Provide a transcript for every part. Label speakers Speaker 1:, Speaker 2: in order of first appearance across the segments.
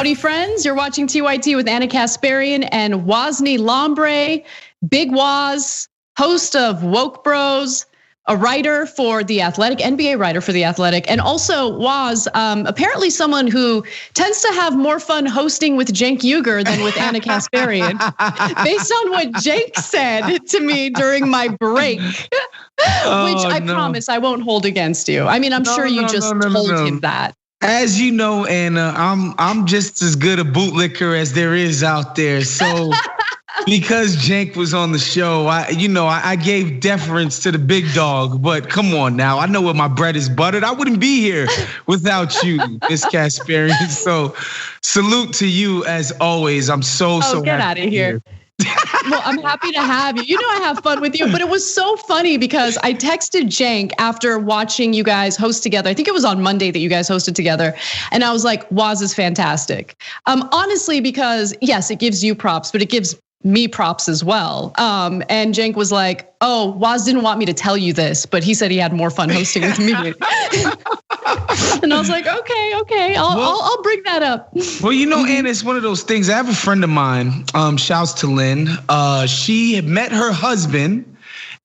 Speaker 1: Howdy, friends. You're watching TYT with Anna Kasparian and Wosny Lombre, Big Woz, host of Woke Bros, a writer for The Athletic, NBA writer for The Athletic, and also Woz, apparently someone who tends to have more fun hosting with Cenk Uygur than with Anna Kasparian, based on what Cenk said to me during my break, which I promise I won't hold against you. I mean, I'm sure you just told him that.
Speaker 2: As you know, Anna, I'm just as good a bootlicker as there is out there. So because Cenk was on the show, I gave deference to the big dog. But come on now, I know where my bread is buttered. I wouldn't be here without you, Miss Kasparian. So salute to you as always. I'm so
Speaker 1: get out of here. Well, I'm happy to have you. You know I have fun with you, but it was so funny because I texted Cenk after watching you guys host together. I think it was on Monday that you guys hosted together. And I was like, Woz is fantastic. Honestly, because yes, it gives you props, but it gives me props as well. And Cenk was like, oh, Woz didn't want me to tell you this, but he said he had more fun hosting with me. And I was like, okay, I'll bring that up.
Speaker 2: Well, Anna, it's one of those things. I have a friend of mine, shouts to Lynn. She had met her husband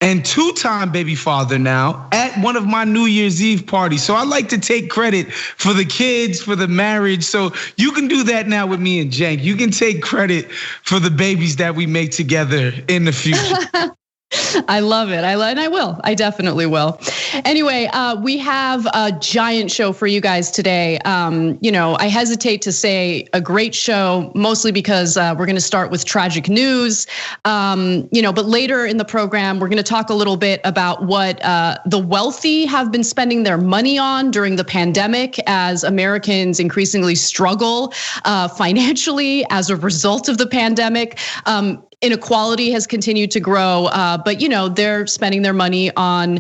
Speaker 2: and two-time baby father now at one of my New Year's Eve parties. So I like to take credit for the kids, for the marriage. So you can do that now with me and Cenk. You can take credit for the babies that we make together in the future.
Speaker 1: I love it. And I will. I definitely will. Anyway, we have a giant show for you guys today. I hesitate to say a great show, mostly because we're going to start with tragic news. But later in the program, we're going to talk a little bit about what the wealthy have been spending their money on during the pandemic as Americans increasingly struggle financially as a result of the pandemic. Inequality has continued to grow, but they're spending their money on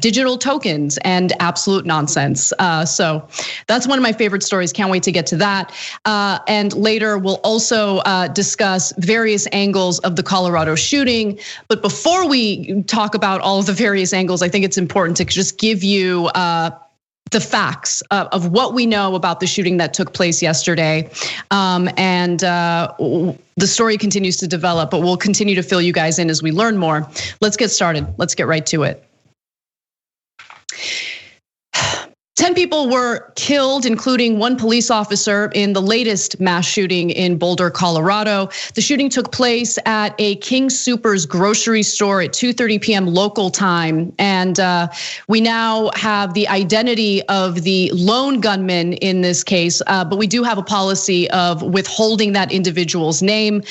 Speaker 1: digital tokens and absolute nonsense. So that's one of my favorite stories. Can't wait to get to that. And later we'll also discuss various angles of the Colorado shooting. But before we talk about all of the various angles, I think it's important to just give you the facts of what we know about the shooting that took place yesterday. And the story continues to develop, but we'll continue to fill you guys in as we learn more. Let's get started. Let's get right to it. 10 people were killed, including one police officer in the latest mass shooting in Boulder, Colorado. The shooting took place at a King Soopers grocery store at 2:30 p.m. local time. And we now have the identity of the lone gunman in this case, but we do have a policy of withholding that individual's name.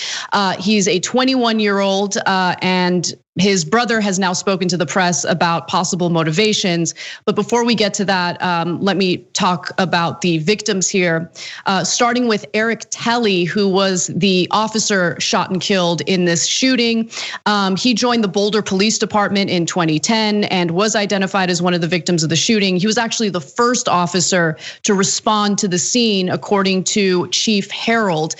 Speaker 1: He's a 21-year-old and his brother has now spoken to the press about possible motivations. But before we get to that, let me talk about the victims here, starting with Eric Telley, who was the officer shot and killed in this shooting. He joined the Boulder Police Department in 2010 and was identified as one of the victims of the shooting. He was actually the first officer to respond to the scene, according to Chief Harold.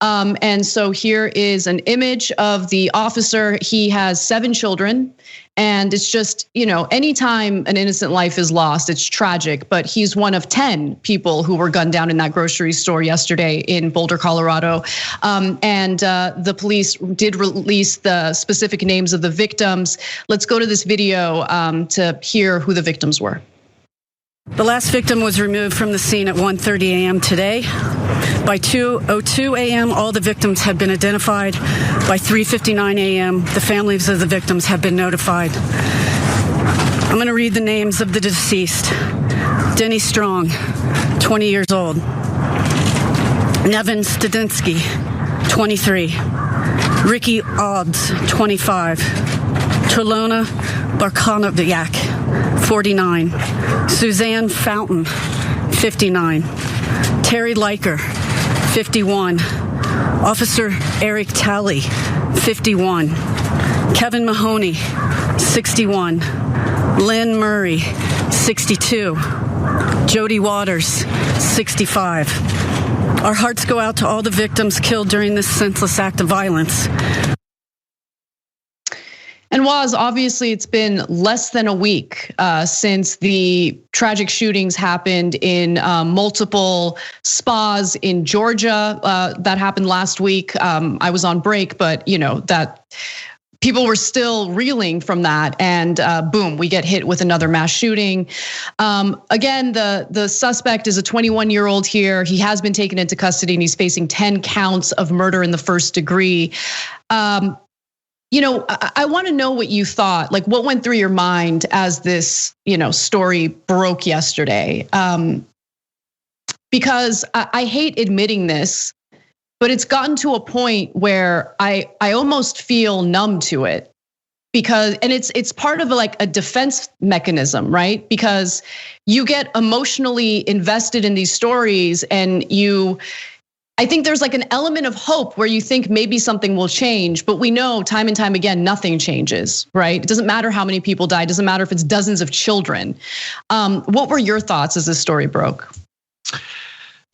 Speaker 1: And so here is an image of the officer. He has 7 children. And it's just, anytime an innocent life is lost, it's tragic. But he's one of 10 people who were gunned down in that grocery store yesterday in Boulder, Colorado. And the police did release the specific names of the victims. Let's go to this video to hear who the victims were.
Speaker 3: The last victim was removed from the scene at 1:30 a.m. today. By 2:02 a.m., all the victims have been identified. By 3:59 a.m., the families of the victims have been notified. I'm going to read the names of the deceased. Denny Strong, 20 years old. Nevin Studinsky, 23. Ricky Obbs, 25. Trelona Barkonoviak, 49. Suzanne Fountain, 59. Terry Leiker, 51. Officer Eric Talley, 51. Kevin Mahoney, 61. Lynn Murray, 62. Jody Waters, 65. Our hearts go out to all the victims killed during this senseless act of violence.
Speaker 1: And Waz, obviously it's been less than a week since the tragic shootings happened in multiple spas in Georgia. That happened last week. I was on break, but that people were still reeling from that, and boom, we get hit with another mass shooting. Again, the suspect is a 21-year-old here. He has been taken into custody and he's facing 10 counts of murder in the first degree. I want to know what you thought, like what went through your mind as this, story broke yesterday. Because I hate admitting this, but it's gotten to a point where I almost feel numb to it, because, and it's part of like a defense mechanism, right? Because you get emotionally invested in these stories, and I think there's like an element of hope where you think maybe something will change, but we know time and time again, nothing changes, right? It doesn't matter how many people die. It doesn't matter if it's dozens of children. What were your thoughts as this story broke?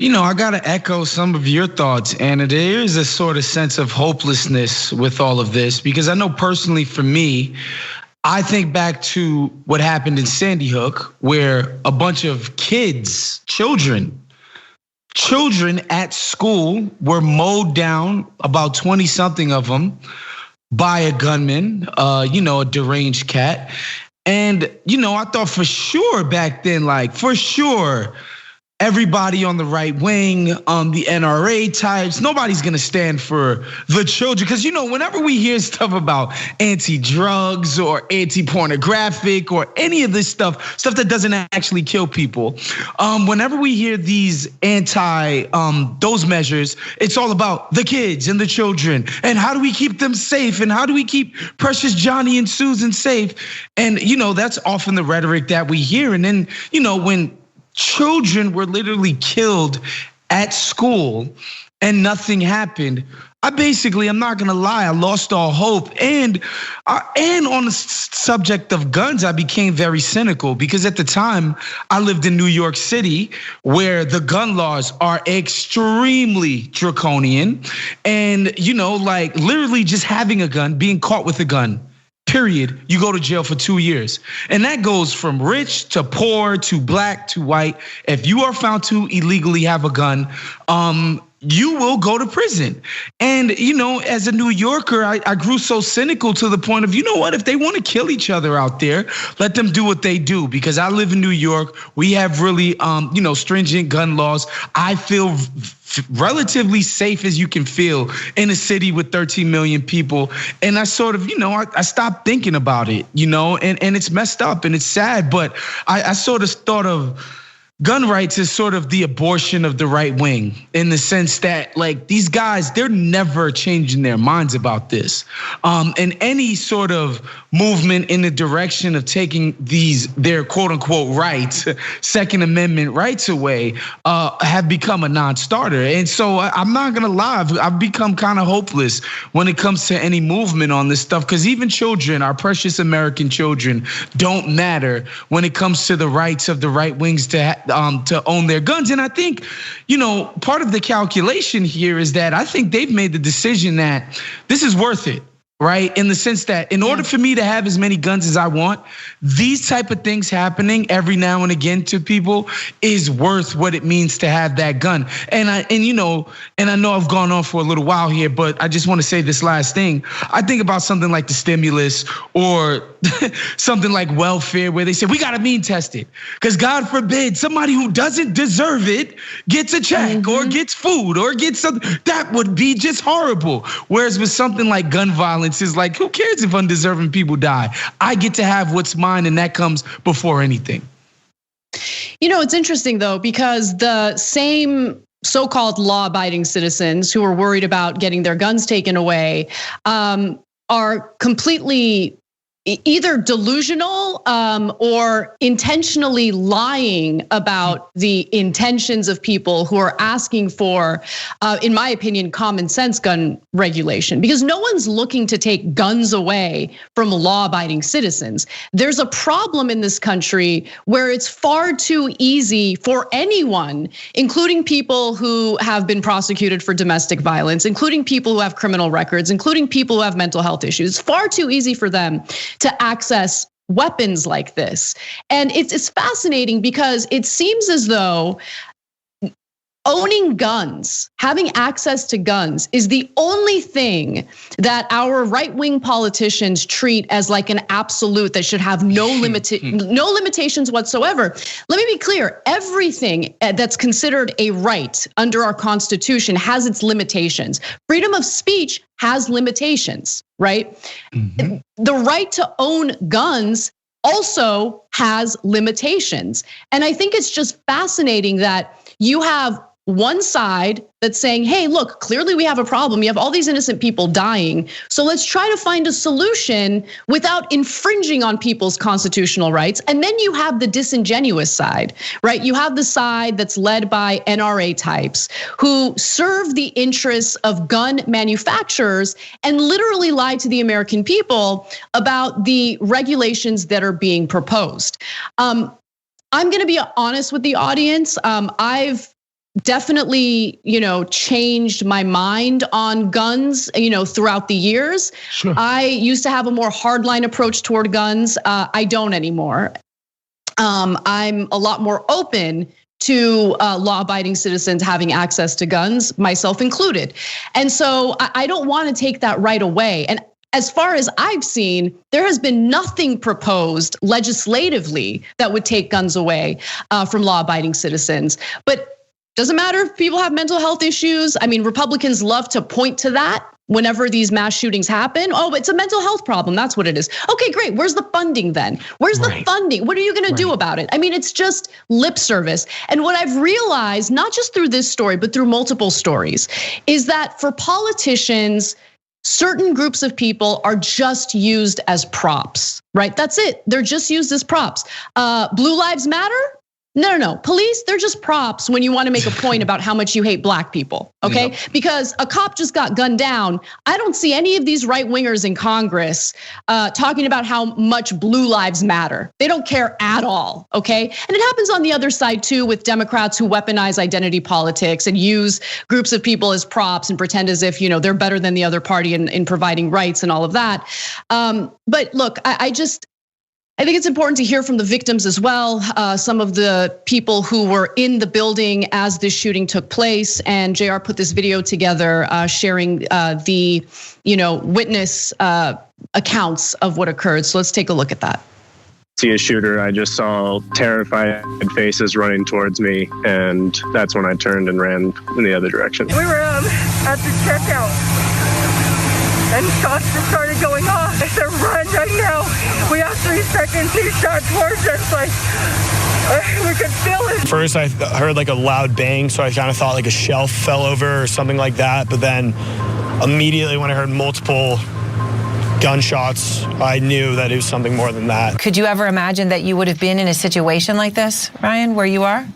Speaker 2: I gotta echo some of your thoughts, Anna. There is a sort of sense of hopelessness with all of this, because I know personally for me, I think back to what happened in Sandy Hook, where a bunch of kids, children at school were mowed down, about 20 something of them, by a gunman, a deranged cat. And, I thought for sure back then, for sure, everybody on the right wing, the NRA types, nobody's gonna stand for the children. Because whenever we hear stuff about anti-drugs or anti-pornographic or any of this stuff that doesn't actually kill people, whenever we hear these those measures, it's all about the kids and the children and how do we keep them safe and how do we keep precious Johnny and Susan safe. And that's often the rhetoric that we hear. And then when children were literally killed at school and nothing happened, I'm not gonna lie, I lost all hope. And on the subject of guns, I became very cynical, because at the time I lived in New York City, where the gun laws are extremely draconian. And literally just having a gun, being caught with a gun, period, you go to jail for 2 years. And that goes from rich to poor to black to white. If you are found to illegally have a gun, you will go to prison. And as a New Yorker, I grew so cynical to the point of, if they want to kill each other out there, let them do what they do. Because I live in New York, we have really stringent gun laws. I feel relatively safe as you can feel in a city with 13 million people. And I sort of, I stopped thinking about it, and it's messed up and it's sad, but I sort of thought of gun rights is sort of the abortion of the right wing, in the sense that these guys, they're never changing their minds about this. And any sort of movement in the direction of taking their quote unquote rights, Second Amendment rights away, have become a non-starter. And so I'm not gonna lie, I've become kind of hopeless when it comes to any movement on this stuff, because even children, our precious American children, don't matter when it comes to the rights of the right wings to own their guns. And I think, part of the calculation here is that I think they've made the decision that this is worth it. Right? In the sense that in order for me to have as many guns as I want, these type of things happening every now and again to people is worth what it means to have that gun. And I know I've gone on for a little while here, but I just want to say this last thing. I think about something like the stimulus or something like welfare, where they say we got to mean test it, because God forbid somebody who doesn't deserve it gets a check or gets food or gets something. That would be just horrible. Whereas with something like gun violence, is like, who cares if undeserving people die? I get to have what's mine, and that comes before anything.
Speaker 1: It's interesting though, because the same so-called law-abiding citizens who are worried about getting their guns taken away are completely either delusional or intentionally lying about the intentions of people who are asking for, in my opinion, common sense gun regulation, because no one's looking to take guns away from law-abiding citizens. There's a problem in this country where it's far too easy for anyone, including people who have been prosecuted for domestic violence, including people who have criminal records, including people who have mental health issues. It's far too easy for them to access weapons like this. And it's fascinating because it seems as though owning guns, having access to guns is the only thing that our right-wing politicians treat as like an absolute that should have no limitations whatsoever. Let me be clear, everything that's considered a right under our Constitution has its limitations. Freedom of speech has limitations, right? Mm-hmm. The right to own guns also has limitations. And I think it's just fascinating that you have one side that's saying, hey, look, clearly we have a problem. You have all these innocent people dying. So let's try to find a solution without infringing on people's constitutional rights. And then you have the disingenuous side, right? You have the side that's led by NRA types who serve the interests of gun manufacturers and literally lie to the American people about the regulations that are being proposed. I'm gonna be honest with the audience. I've definitely, changed my mind on guns, throughout the years. Sure. I used to have a more hardline approach toward guns. I don't anymore. I'm a lot more open to law-abiding citizens having access to guns, myself included. And so I don't want to take that right away. And as far as I've seen, there has been nothing proposed legislatively that would take guns away from law-abiding citizens. But doesn't matter if people have mental health issues. I mean, Republicans love to point to that whenever these mass shootings happen. Oh, it's a mental health problem. That's what it is. Okay, great. Where's the funding then? Where's the funding? What are you going to do about it? I mean, it's just lip service. And what I've realized, not just through this story, but through multiple stories, is that for politicians, certain groups of people are just used as props, right? That's it. They're just used as props. Blue Lives Matter? No. Police, they're just props when you want to make a point about how much you hate black people, okay? Yep. Because a cop just got gunned down. I don't see any of these right wingers in Congress talking about how much blue lives matter. They don't care at all, okay? And it happens on the other side too with Democrats who weaponize identity politics and use groups of people as props and pretend as if, they're better than the other party in providing rights and all of that. But look, I think it's important to hear from the victims as well. Some of the people who were in the building as this shooting took place, and JR put this video together sharing the witness accounts of what occurred. So let's take a look at that.
Speaker 4: See a shooter, I just saw terrified faces running towards me, and that's when I turned and ran in the other direction.
Speaker 5: We were at the checkout, and shots just started going off. I said, run right now. We have 3 seconds. He shot towards us like we could feel it.
Speaker 6: First, I heard like a loud bang, so I kind of thought like a shelf fell over or something like that. But then immediately when I heard multiple gunshots, I knew that it was something more than that.
Speaker 7: Could you ever imagine that you would have been in a situation like this, Ryan, where you are?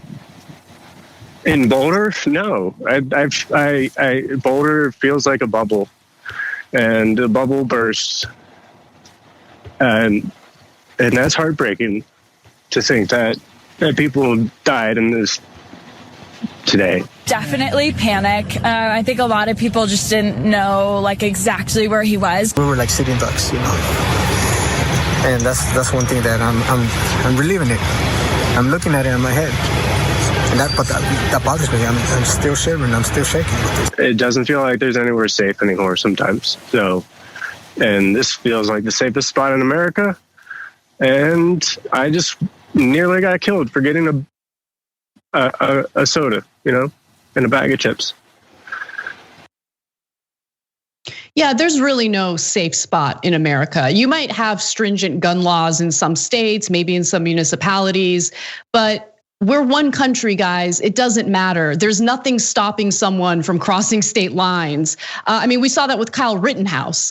Speaker 4: In Boulder? No. Boulder feels like a bubble. And the bubble bursts, and that's heartbreaking to think that people died in this today.
Speaker 8: Definitely panic. I think a lot of people just didn't know like exactly where he was.
Speaker 9: We were like sitting ducks, and that's one thing that I'm reliving it. I'm looking at it in my head. And that bothers me. I'm still shivering. I'm still shaking.
Speaker 4: It doesn't feel like there's anywhere safe anymore sometimes. So, and this feels like the safest spot in America. And I just nearly got killed for getting a soda, and a bag of chips.
Speaker 1: Yeah, there's really no safe spot in America. You might have stringent gun laws in some states, maybe in some municipalities, but we're one country, guys. It doesn't matter. There's nothing stopping someone from crossing state lines. I mean, we saw that with Kyle Rittenhouse,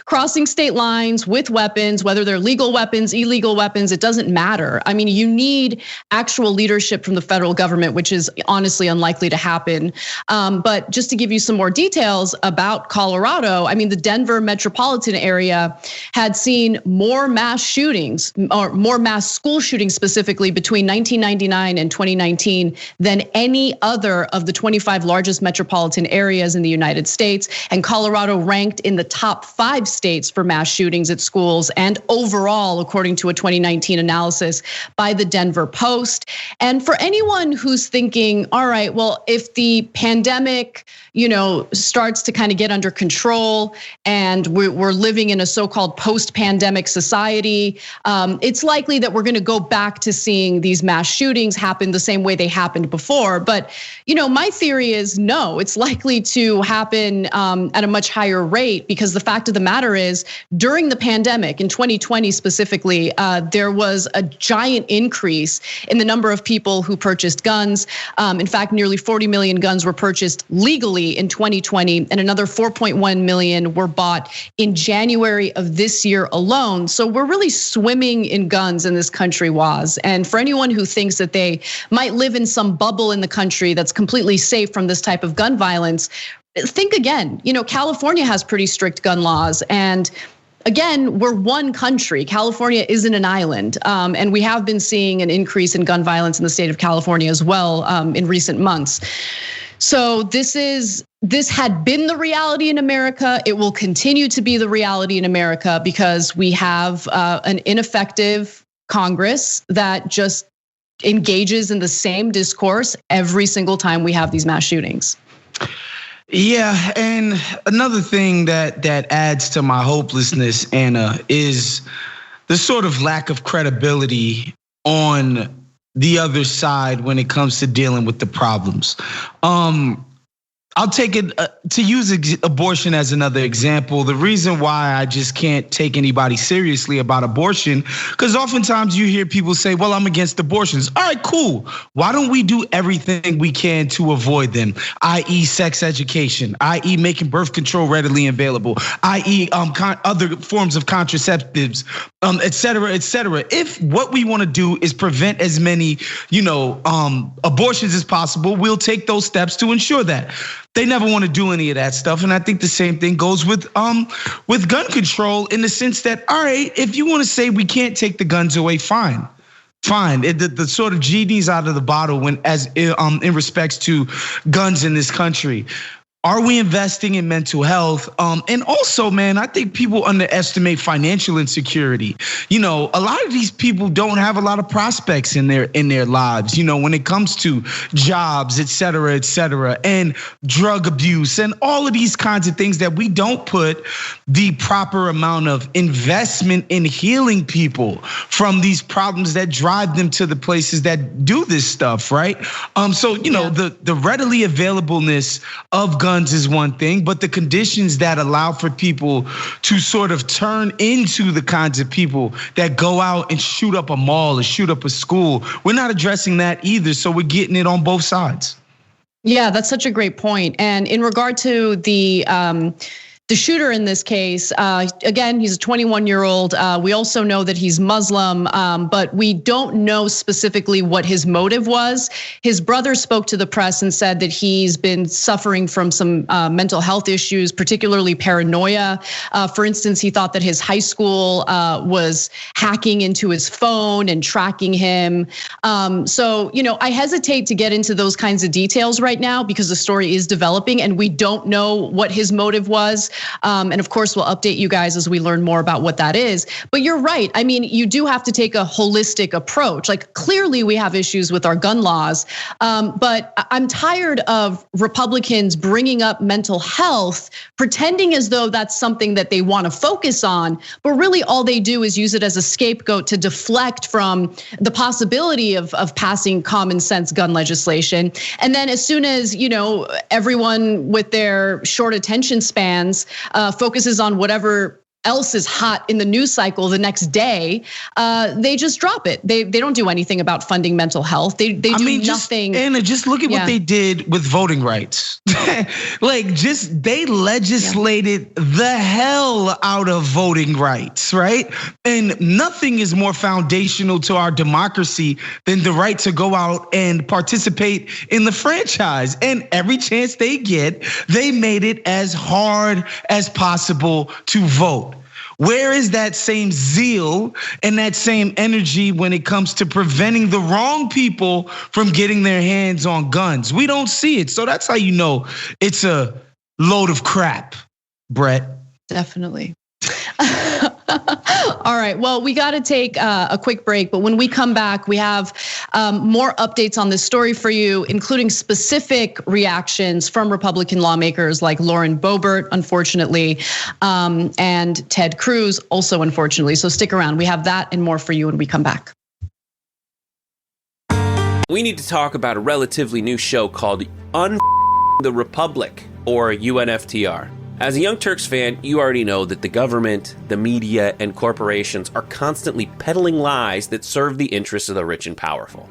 Speaker 1: crossing state lines with weapons, whether they're legal weapons, illegal weapons, it doesn't matter. I mean, you need actual leadership from the federal government, which is honestly unlikely to happen. But just to give you some more details about Colorado, I mean, the Denver metropolitan area had seen more mass shootings, or more mass school shootings specifically, between 1999 and 2019 than any other of the 25 largest metropolitan areas in the United States. And Colorado ranked in the top 5 states for mass shootings at schools and overall, according to a 2019 analysis by the Denver Post. And for anyone who's thinking, all right, well, if the pandemic, starts to kind of get under control and we're living in a so-called post-pandemic society, it's likely that we're going to go back to seeing these mass shootings happen the same way they happened before. But my theory is no, it's likely to happen at a much higher rate, because the fact of the matter is, during the pandemic in 2020 specifically, there was a giant increase in the number of people who purchased guns. In fact, nearly 40 million guns were purchased legally in 2020, and another 4.1 million were bought in January of this year alone. So we're really swimming in guns in this country, Waz. And for anyone who thinks that they might live in some bubble in the country that's completely safe from this type of gun violence, think again. California has pretty strict gun laws, and again, we're one country. California isn't an island. And we have been seeing an increase in gun violence in the state of California as well in recent months. So this had been the reality in America. It will continue to be the reality in America because we have an ineffective Congress that just engages in the same discourse every single time we have these mass shootings.
Speaker 2: Yeah, and another thing that adds to my hopelessness, Anna, is the sort of lack of credibility on the other side when it comes to dealing with the problems. I'll take it to use abortion as another example. The reason why I just can't take anybody seriously about abortion, because oftentimes you hear people say, well, I'm against abortions. All right, cool. Why don't we do everything we can to avoid them? I.e. sex education, i.e. making birth control readily available, i.e. other forms of contraceptives, et cetera, et cetera. If what we want to do is prevent as many, abortions as possible, we'll take those steps to ensure that. They never want to do any of that stuff. And I think the same thing goes with gun control, in the sense that, all right, if you want to say we can't take the guns away, fine. The sort of genie's out of the bottle in respects to guns in this country. Are we investing in mental health? And also, man, I think people underestimate financial insecurity. A lot of these people don't have a lot of prospects in their lives, when it comes to jobs, et cetera, and drug abuse and all of these kinds of things, that we don't put the proper amount of investment in healing people from these problems that drive them to the places that do this stuff, right? The readily availableness of guns is one thing, but the conditions that allow for people to sort of turn into the kinds of people that go out and shoot up a mall or shoot up a school, we're not addressing that either. So we're getting it on both sides.
Speaker 1: Yeah, that's such a great point. And in regard to the shooter in this case, again, he's a 21-year-old. We also know that he's Muslim, but we don't know specifically what his motive was. His brother spoke to the press and said that he's been suffering from some mental health issues, particularly paranoia. For instance, he thought that his high school was hacking into his phone and tracking him. So, I hesitate to get into those kinds of details right now because the story is developing and we don't know what his motive was. And of course, we'll update you guys as we learn more about what that is. But you're right. I mean, you do have to take a holistic approach. Like, clearly we have issues with our gun laws, but I'm tired of Republicans bringing up mental health, pretending as though that's something that they want to focus on. But really all they do is use it as a scapegoat to deflect from the possibility of passing common sense gun legislation. And then as soon as, everyone with their short attention spans focuses on whatever else is hot in the news cycle the next day, they just drop it. They don't do anything about funding mental health. They do nothing.
Speaker 2: Anna, just look at what they did with voting rights. They legislated the hell out of voting rights, right? And nothing is more foundational to our democracy than the right to go out and participate in the franchise. And every chance they get, they made it as hard as possible to vote. Where is that same zeal and that same energy when it comes to preventing the wrong people from getting their hands on guns? We don't see it. So that's how you know it's a load of crap, Brett.
Speaker 1: Definitely. All right, well, we got to take a quick break, but when we come back, we have more updates on this story for you, including specific reactions from Republican lawmakers like Lauren Boebert, unfortunately, and Ted Cruz, also unfortunately. So stick around. We have that and more for you when we come back.
Speaker 10: We need to talk about a relatively new show called the Republic, or UNFTR. As a Young Turks fan, you already know that the government, the media, and corporations are constantly peddling lies that serve the interests of the rich and powerful.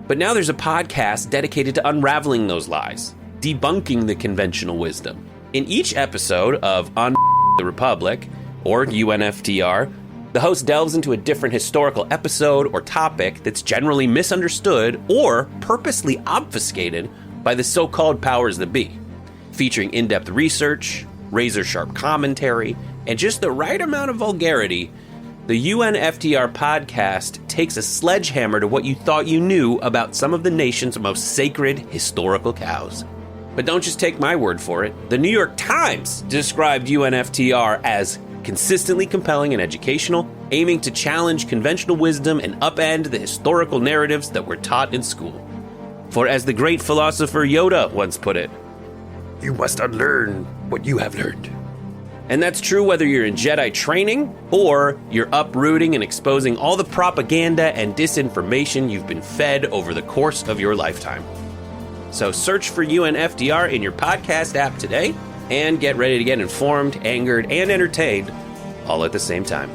Speaker 10: But now there's a podcast dedicated to unraveling those lies, debunking the conventional wisdom. In each episode of the Republic, or UNFTR, the host delves into a different historical episode or topic that's generally misunderstood or purposely obfuscated by the so-called powers that be, featuring in-depth research, razor-sharp commentary, and just the right amount of vulgarity. The UNFTR podcast takes a sledgehammer to what you thought you knew about some of the nation's most sacred historical cows. But don't just take my word for it. The New York Times described UNFTR as consistently compelling and educational, aiming to challenge conventional wisdom and upend the historical narratives that were taught in school. For as the great philosopher Yoda once put it, "You must unlearn what you have learned." And that's true whether you're in Jedi training or you're uprooting and exposing all the propaganda and disinformation you've been fed over the course of your lifetime. So search for UNFTR in your podcast app today and get ready to get informed, angered, and entertained all at the same time.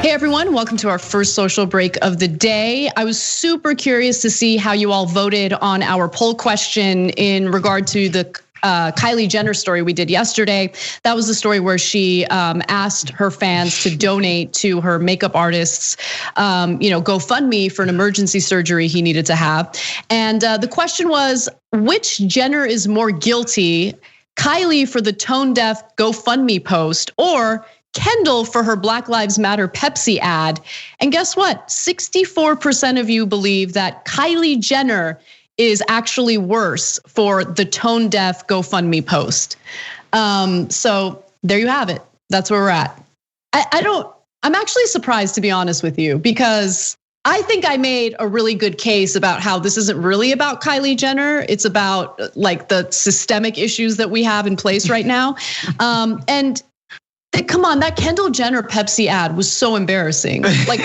Speaker 1: Hey everyone, welcome to our first social break of the day. I was super curious to see how you all voted on our poll question in regard to the Kylie Jenner story we did yesterday. That was the story where she asked her fans to donate to her makeup artist's, GoFundMe for an emergency surgery he needed to have. And the question was, which Jenner is more guilty, Kylie for the tone deaf GoFundMe post, or Kendall for her Black Lives Matter Pepsi ad? And guess what? 64% of you believe that Kylie Jenner is actually worse for the tone deaf GoFundMe post. So there you have it. That's where we're at. I'm actually surprised, to be honest with you, because I think I made a really good case about how this isn't really about Kylie Jenner. It's about like the systemic issues that we have in place right now. And come on, that Kendall Jenner Pepsi ad was so embarrassing. Like,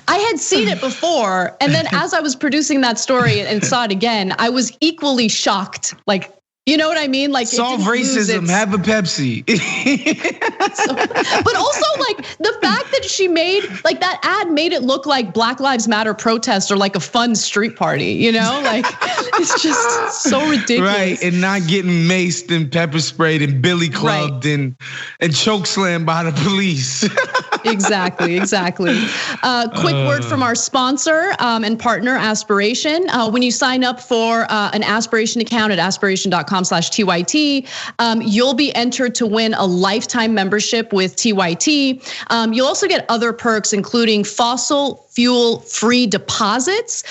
Speaker 1: I had seen it before, and then as I was producing that story and saw it again, I was equally shocked. Like, you know what I mean? Like,
Speaker 2: solve racism, have a Pepsi.
Speaker 1: But also, like, the fact that she made, like, that ad made it look like Black Lives Matter protest or like a fun street party, you know? Like, it's just so ridiculous.
Speaker 2: Right, and not getting maced and pepper sprayed and billy clubbed and choke slammed by the police.
Speaker 1: Exactly. Quick word from our sponsor and partner, Aspiration. When you sign up for an Aspiration account at aspiration.com/TYT, you'll be entered to win a lifetime membership with TYT. You'll also get other perks, including fossil fuel free deposits.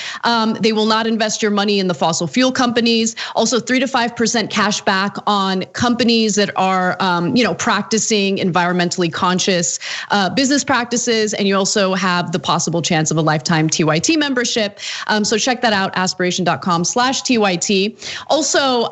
Speaker 1: They will not invest your money in the fossil fuel companies. Also 3 to 5% cash back on companies that are practicing environmentally conscious business practices. And you also have the possible chance of a lifetime TYT membership. So check that out, aspiration.com/TYT. Also,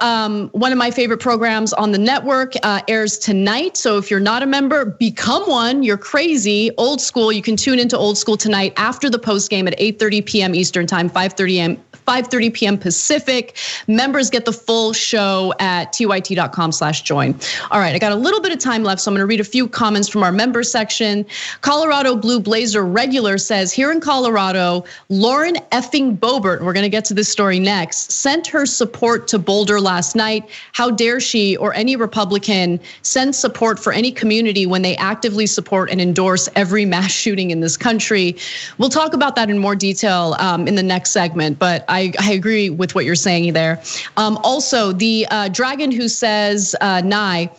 Speaker 1: one of my favorite programs on the network airs tonight. So if you're not a member, become one. You're crazy. Old School. You can tune into Old School tonight after the post game at 8:30 p.m. Eastern time, 5:30 p.m. Pacific. Members get the full show at tyt.com/join. All right, I got a little bit of time left, so I'm gonna read a few comments from our member section. Colorado Blue Blazer Regular says, here in Colorado, Lauren effing Boebert, we're gonna get to this story next, sent her support to Boulder last night. How dare she or any Republican send support for any community when they actively support and endorse every mass shooting in this country? We'll talk about that in more detail in the next segment, but I agree with what you're saying there. Also, the Dragon who says, Nye,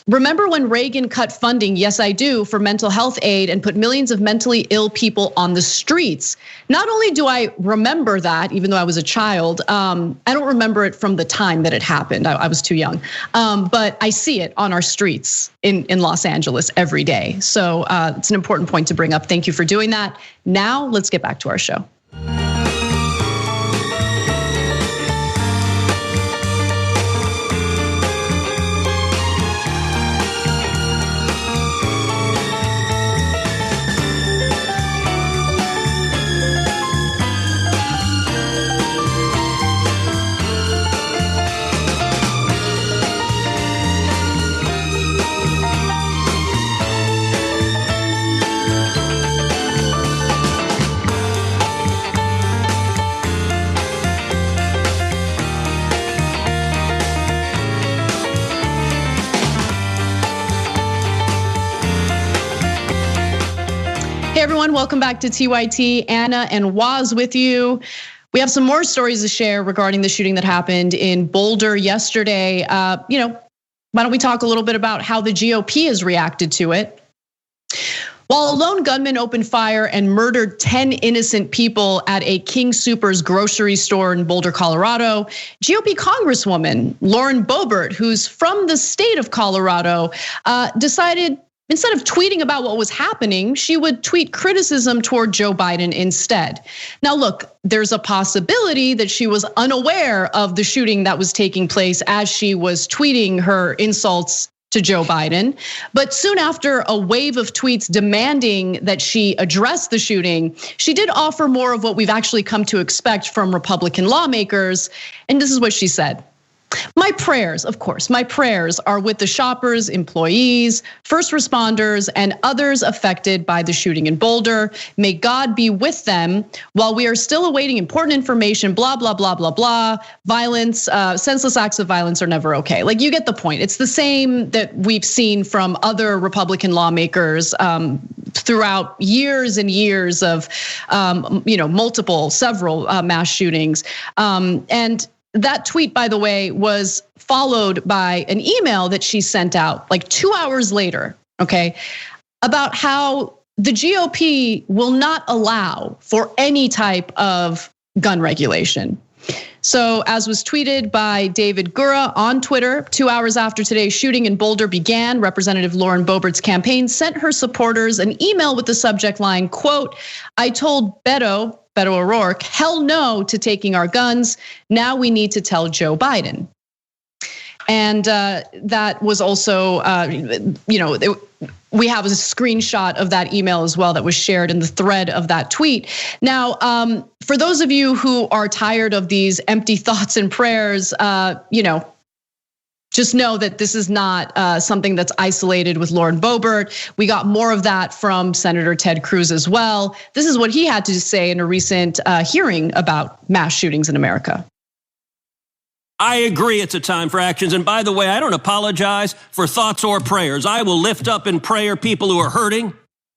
Speaker 1: remember when Reagan cut funding, yes I do, for mental health aid and put millions of mentally ill people on the streets? Not only do I remember that, even though I was a child, I don't remember it from the time that it happened. I was too young, but I see it on our streets in Los Angeles every day. So it's an important point to bring up. Thank you for doing that. Now let's get back to our show. Hey everyone, welcome back to TYT. Anna and Waz with you. We have some more stories to share regarding the shooting that happened in Boulder yesterday. Why don't we talk a little bit about how the GOP has reacted to it? While a lone gunman opened fire and murdered 10 innocent people at a King Soopers grocery store in Boulder, Colorado, GOP Congresswoman Lauren Boebert, who's from the state of Colorado, decided instead of tweeting about what was happening, she would tweet criticism toward Joe Biden instead. Now, look, there's a possibility that she was unaware of the shooting that was taking place as she was tweeting her insults to Joe Biden. But soon after a wave of tweets demanding that she address the shooting, she did offer more of what we've actually come to expect from Republican lawmakers. And this is what she said. My prayers, of course, my prayers are with the shoppers, employees, first responders, and others affected by the shooting in Boulder. May God be with them while we are still awaiting important information, blah, blah, blah, blah, blah. Violence, senseless acts of violence are never okay. Like, you get the point. It's the same that we've seen from other Republican lawmakers throughout years and years of, several mass shootings. And that tweet, by the way, was followed by an email that she sent out like 2 hours later, okay, about how the GOP will not allow for any type of gun regulation. So as was tweeted by David Gura on Twitter, 2 hours after today's shooting in Boulder began, Representative Lauren Boebert's campaign sent her supporters an email with the subject line, quote, I told Beto O'Rourke, hell no to taking our guns. Now we need to tell Joe Biden. And that was also, we have a screenshot of that email as well that was shared in the thread of that tweet. Now, for those of you who are tired of these empty thoughts and prayers, just know that this is not something that's isolated with Lauren Boebert. We got more of that from Senator Ted Cruz as well. This is what he had to say in a recent hearing about mass shootings in America.
Speaker 11: I agree it's a time for actions. And by the way, I don't apologize for thoughts or prayers. I will lift up in prayer people who are hurting.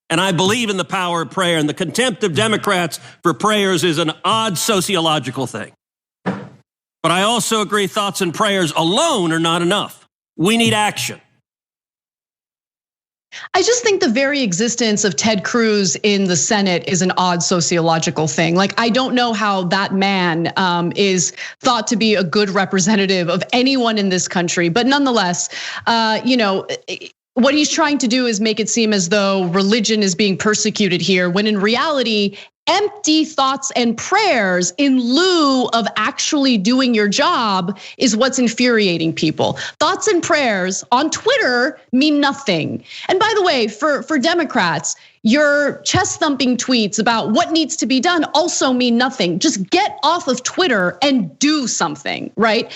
Speaker 11: And I believe in the power of prayer, and the contempt of Democrats for prayers is an odd sociological thing. But I also agree thoughts and prayers alone are not enough. We need action.
Speaker 1: I just think the very existence of Ted Cruz in the Senate is an odd sociological thing. Like, I don't know how that man is thought to be a good representative of anyone in this country, but nonetheless, what he's trying to do is make it seem as though religion is being persecuted here, when in reality, empty thoughts and prayers in lieu of actually doing your job is what's infuriating people. Thoughts and prayers on Twitter mean nothing. And by the way, for Democrats, your chest thumping tweets about what needs to be done also mean nothing. Just get off of Twitter and do something, right?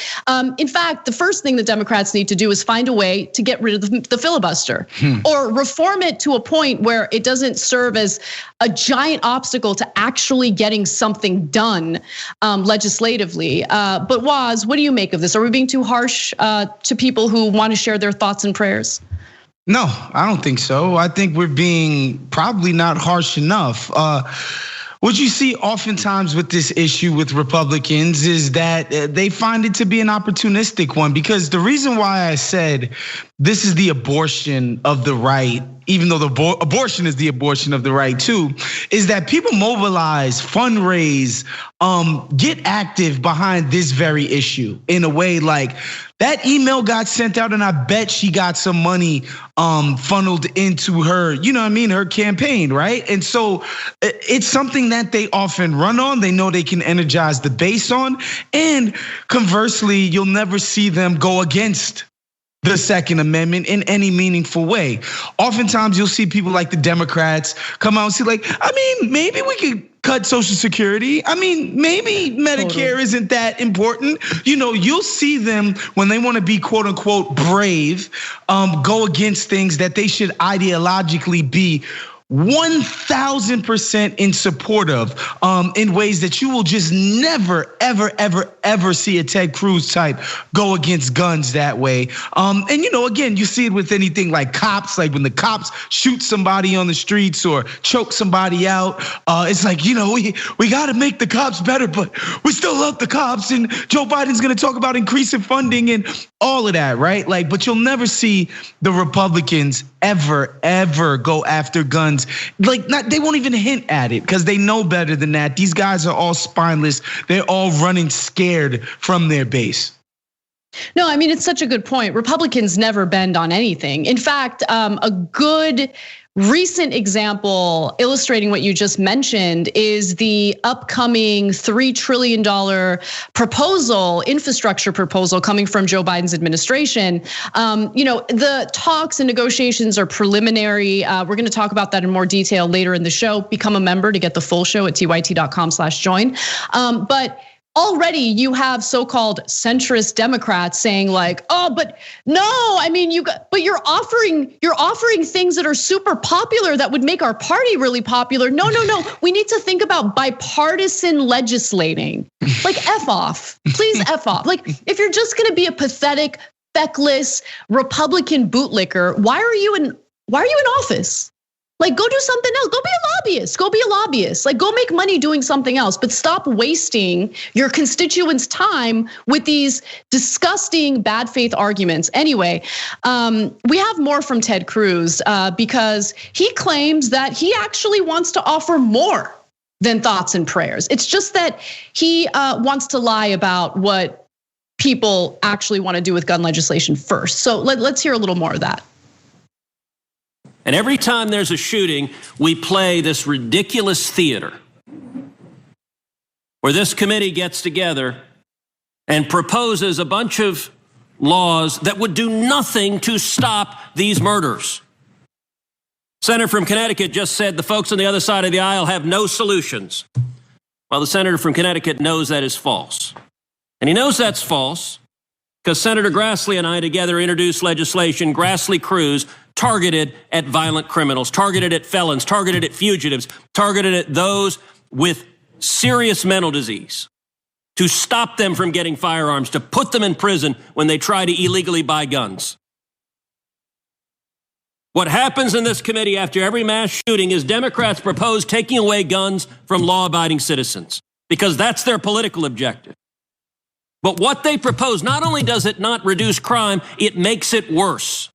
Speaker 1: In fact, the first thing the Democrats need to do is find a way to get rid of the filibuster or reform it to a point where it doesn't serve as a giant obstacle to actually getting something done legislatively. But Waz, what do you make of this? Are we being too harsh to people who want to share their thoughts and prayers?
Speaker 2: No, I don't think so. I think we're being probably not harsh enough. What you see oftentimes with this issue with Republicans is that they find it to be an opportunistic one, because the reason why I said this is the abortion of the right, even though the abortion is the abortion of the right too, is that people mobilize, fundraise, get active behind this very issue in a way like that email got sent out, and I bet she got some money funneled into her, her campaign, right? And so it's something that they often run on. They know they can energize the base on, and conversely, you'll never see them go against the Second Amendment in any meaningful way. Oftentimes you'll see people like the Democrats come out and say like, maybe we could cut Social Security. Maybe Medicare isn't that important. You'll see them when they want to be quote unquote brave, go against things that they should ideologically be 1000% in support of, in ways that you will just never, ever, ever, ever see a Ted Cruz type go against guns that way. And again, you see it with anything like cops, like when the cops shoot somebody on the streets or choke somebody out, it's like, we gotta make the cops better, but we still love the cops. And Joe Biden's gonna talk about increasing funding and all of that, right? Like, but you'll never see the Republicans ever go after guns. They won't even hint at it because they know better than that. These guys are all spineless. They're all running scared from their base.
Speaker 1: No, it's such a good point. Republicans never bend on anything. In fact, a good recent example illustrating what you just mentioned is the upcoming $3 trillion infrastructure proposal coming from Joe Biden's administration. The talks and negotiations are preliminary. We're going to talk about that in more detail later in the show. Become a member to get the full show at tyt.com/join. But already you have so-called centrist Democrats saying like, oh, but no, but you're offering things that are super popular that would make our party really popular. No. We need to think about bipartisan legislating. Like, F off, please F off. Like, if you're just gonna be a pathetic, feckless Republican bootlicker, why are you in office? Like, go do something else. Go be a lobbyist. Like, go make money doing something else. But stop wasting your constituents' time with these disgusting bad faith arguments. Anyway, we have more from Ted Cruz because he claims that he actually wants to offer more than thoughts and prayers. It's just that he wants to lie about what people actually want to do with gun legislation first. So let's hear a little more of that.
Speaker 11: And every time there's a shooting, we play this ridiculous theater where this committee gets together and proposes a bunch of laws that would do nothing to stop these murders. Senator from Connecticut just said the folks on the other side of the aisle have no solutions. Well, the senator from Connecticut knows that is false. And he knows that's false because Senator Grassley and I together introduced legislation, Grassley-Cruz, targeted at violent criminals, targeted at felons, targeted at fugitives, targeted at those with serious mental disease, to stop them from getting firearms, to put them in prison when they try to illegally buy guns. What happens in this committee after every mass shooting is Democrats propose taking away guns from law-abiding citizens because that's their political objective. But what they propose, not only does it not reduce crime, it makes it worse.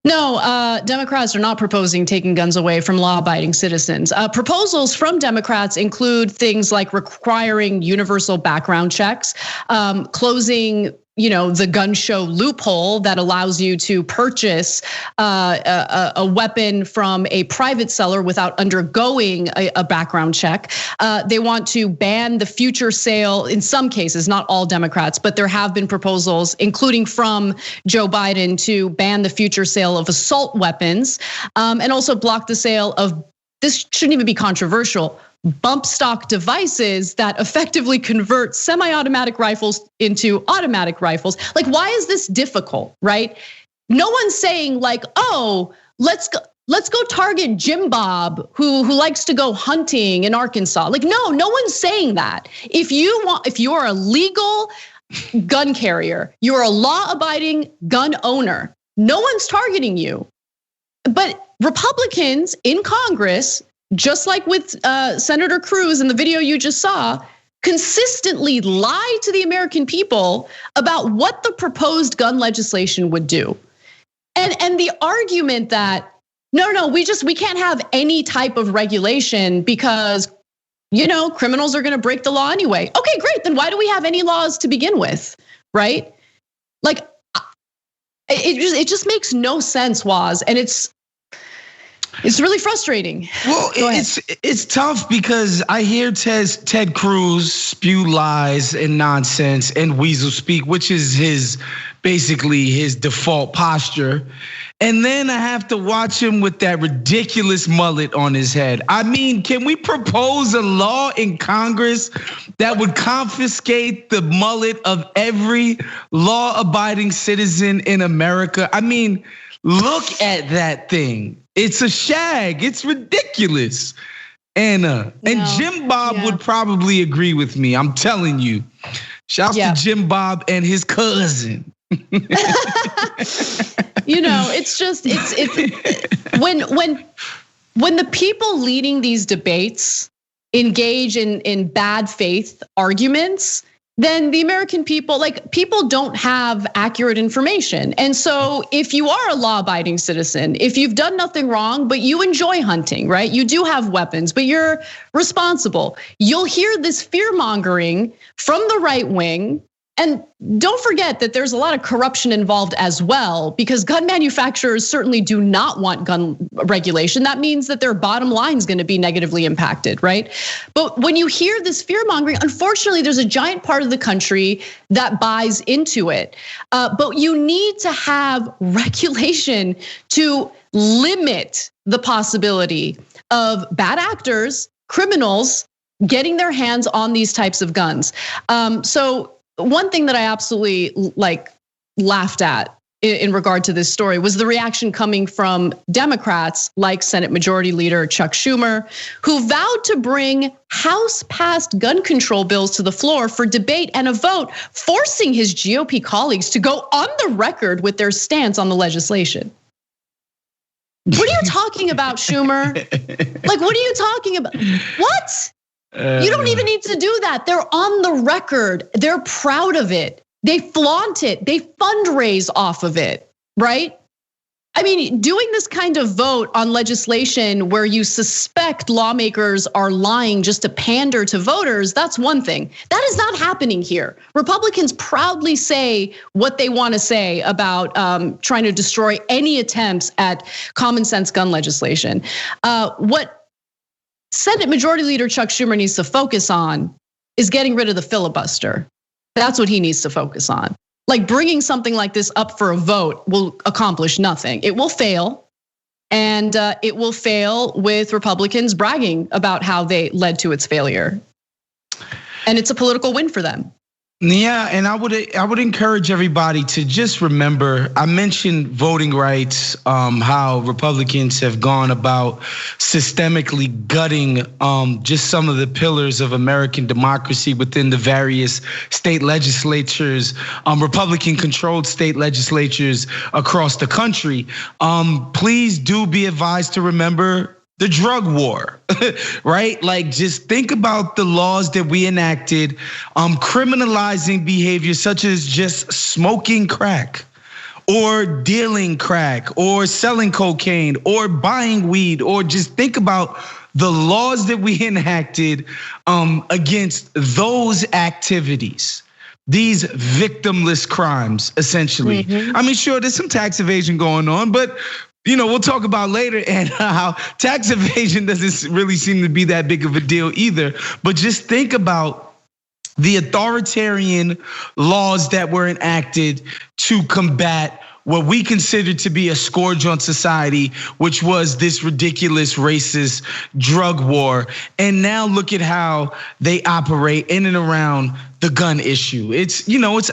Speaker 1: No, Democrats are not proposing taking guns away from law-abiding citizens. Proposals from Democrats include things like requiring universal background checks, closing the gun show loophole that allows you to purchase a weapon from a private seller without undergoing a background check. They want to ban the future sale, in some cases, not all Democrats, but there have been proposals, including from Joe Biden, to ban the future sale of assault weapons, and also block the sale of, this shouldn't even be controversial, bump stock devices that effectively convert semi-automatic rifles into automatic rifles. Like, why is this difficult, right? No one's saying like, oh, let's go target Jim Bob, who likes to go hunting in Arkansas. Like, no one's saying that. If you're a legal gun carrier, you're a law-abiding gun owner, no one's targeting you. But Republicans in Congress, just like with Senator Cruz in the video you just saw, consistently lie to the American people about what the proposed gun legislation would do. And the argument that, no, we can't have any type of regulation because, criminals are gonna break the law anyway. Okay, great, then why do we have any laws to begin with, right? Like, it just makes no sense, Waz, and it's really frustrating.
Speaker 2: Well, it's tough because I hear Ted Cruz spew lies and nonsense and weasel speak, which is basically his default posture. And then I have to watch him with that ridiculous mullet on his head. I mean, can we propose a law in Congress that would confiscate the mullet of every law-abiding citizen in America? I mean, look at that thing. It's a shag. It's ridiculous. Anna. And Jim Bob would probably agree with me. I'm telling you. Shouts to Jim Bob and his cousin.
Speaker 1: It's just when the people leading these debates engage in bad faith arguments, then the American people, people don't have accurate information. And so if you are a law-abiding citizen, if you've done nothing wrong, but you enjoy hunting, right? You do have weapons, but you're responsible. You'll hear this fear-mongering from the right wing. And don't forget that there's a lot of corruption involved as well, because gun manufacturers certainly do not want gun regulation. That means that their bottom line is going to be negatively impacted, right? But when you hear this fear mongering, unfortunately, there's a giant part of the country that buys into it. But you need to have regulation to limit the possibility of bad actors, criminals getting their hands on these types of guns. So one thing that I absolutely laughed at in regard to this story was the reaction coming from Democrats like Senate Majority Leader Chuck Schumer, who vowed to bring House-passed gun control bills to the floor for debate and a vote, forcing his GOP colleagues to go on the record with their stance on the legislation. What are you talking about, Schumer? What are you talking about? What? You don't even need to do that. They're on the record. They're proud of it. They flaunt it. They fundraise off of it, right? I mean, doing this kind of vote on legislation where you suspect lawmakers are lying just to pander to voters, that's one thing. That is not happening here. Republicans proudly say what they want to say about trying to destroy any attempts at common sense gun legislation. What Senate Majority Leader Chuck Schumer needs to focus on is getting rid of the filibuster. That's what he needs to focus on. Bringing something like this up for a vote will accomplish nothing. It will fail, and it will fail with Republicans bragging about how they led to its failure. And it's a political win for them.
Speaker 2: Yeah, and I would encourage everybody to just remember, I mentioned voting rights, how Republicans have gone about systemically gutting just some of the pillars of American democracy within the various state legislatures, Republican-controlled state legislatures across the country. Please do be advised to remember the drug war, right? Like, just think about the laws that we enacted, criminalizing behavior such as just smoking crack or dealing crack or selling cocaine or buying weed, or just think about the laws that we enacted against those activities. These victimless crimes, essentially. I mean, sure, there's some tax evasion going on, but we'll talk about later and how tax evasion doesn't really seem to be that big of a deal either. But just think about the authoritarian laws that were enacted to combat what we consider to be a scourge on society, which was this ridiculous racist drug war. And now look at how they operate in and around the gun issue. It's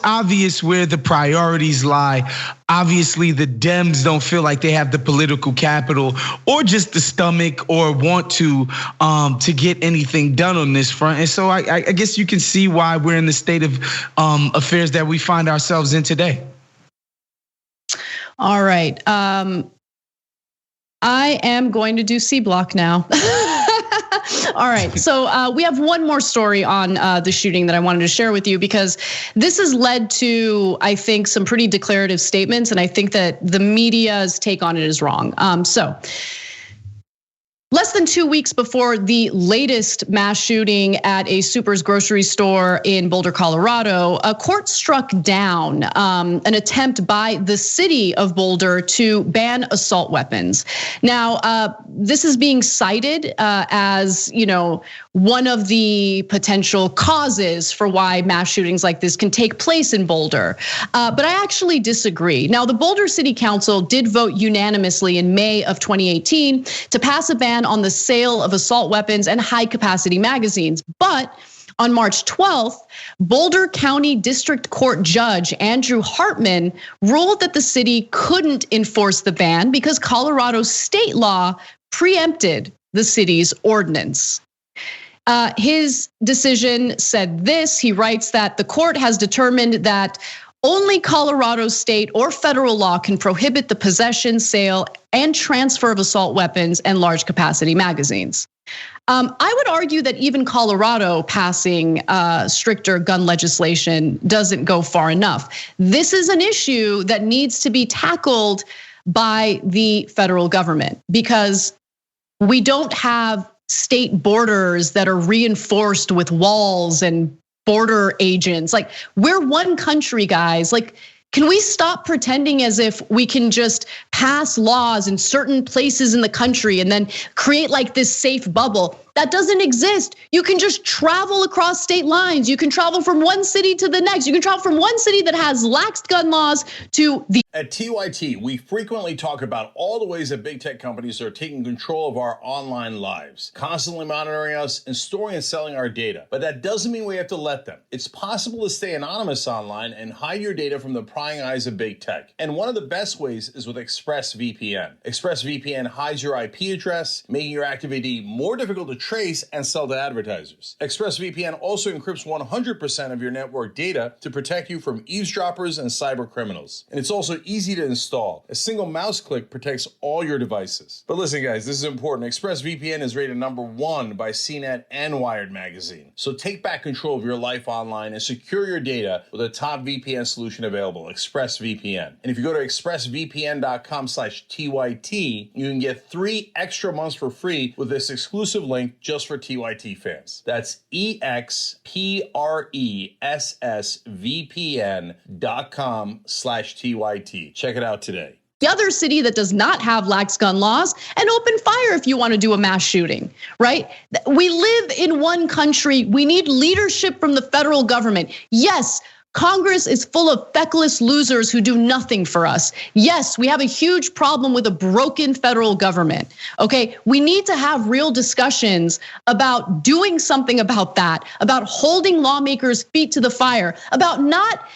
Speaker 2: obvious where the priorities lie. Obviously, the Dems don't feel like they have the political capital or just the stomach or want to get anything done on this front. And so I guess you can see why we're in the state of affairs that we find ourselves in today.
Speaker 1: All right. I am going to do C block now. All right. So we have one more story on the shooting that I wanted to share with you, because this has led to, I think, some pretty declarative statements. And I think that the media's take on it is wrong. Less than 2 weeks before the latest mass shooting at a Super's grocery store in Boulder, Colorado, a court struck down an attempt by the city of Boulder to ban assault weapons. Now, this is being cited as, one of the potential causes for why mass shootings like this can take place in Boulder. But I actually disagree. Now, the Boulder City Council did vote unanimously in May of 2018 to pass a ban on the sale of assault weapons and high capacity magazines. But on March 12th, Boulder County District Court Judge Andrew Hartman ruled that the city couldn't enforce the ban because Colorado state law preempted the city's ordinance. His decision said this. He writes that the court has determined that only Colorado state or federal law can prohibit the possession, sale, and transfer of assault weapons and large capacity magazines. I would argue that even Colorado passing stricter gun legislation doesn't go far enough. This is an issue that needs to be tackled by the federal government, because we don't have state borders that are reinforced with walls and border agents. Like, we're one country, guys. Like, can we stop pretending as if we can just pass laws in certain places in the country and then create like this safe bubble? That doesn't exist. You can just travel across state lines. You can travel from one city to the next. You can travel from one city that has lax gun laws to the.
Speaker 12: At TYT, we frequently talk about all the ways that big tech companies are taking control of our online lives, constantly monitoring us and storing and selling our data. But that doesn't mean we have to let them. It's possible to stay anonymous online and hide your data from the prying eyes of big tech. And one of the best ways is with ExpressVPN. ExpressVPN hides your IP address, making your activity more difficult to trace and sell to advertisers. ExpressVPN also encrypts 100% of your network data to protect you from eavesdroppers and cyber criminals. And it's also easy to install. A single mouse click protects all your devices. But listen, guys, this is important. ExpressVPN is rated #1 by CNET and Wired magazine. So take back control of your life online and secure your data with a top VPN solution available, ExpressVPN. And if you go to expressvpn.com/TYT, you can get 3 extra months for free with this exclusive link just for TYT fans. That's expressvpn.com/TYT. Check it out today.
Speaker 1: The other city that does not have lax gun laws, and open fire if you want to do a mass shooting, right? We live in one country. We need leadership from the federal government. Yes, Congress is full of feckless losers who do nothing for us. Yes, we have a huge problem with a broken federal government, okay? We need to have real discussions about doing something about that, about holding lawmakers' feet to the fire, about not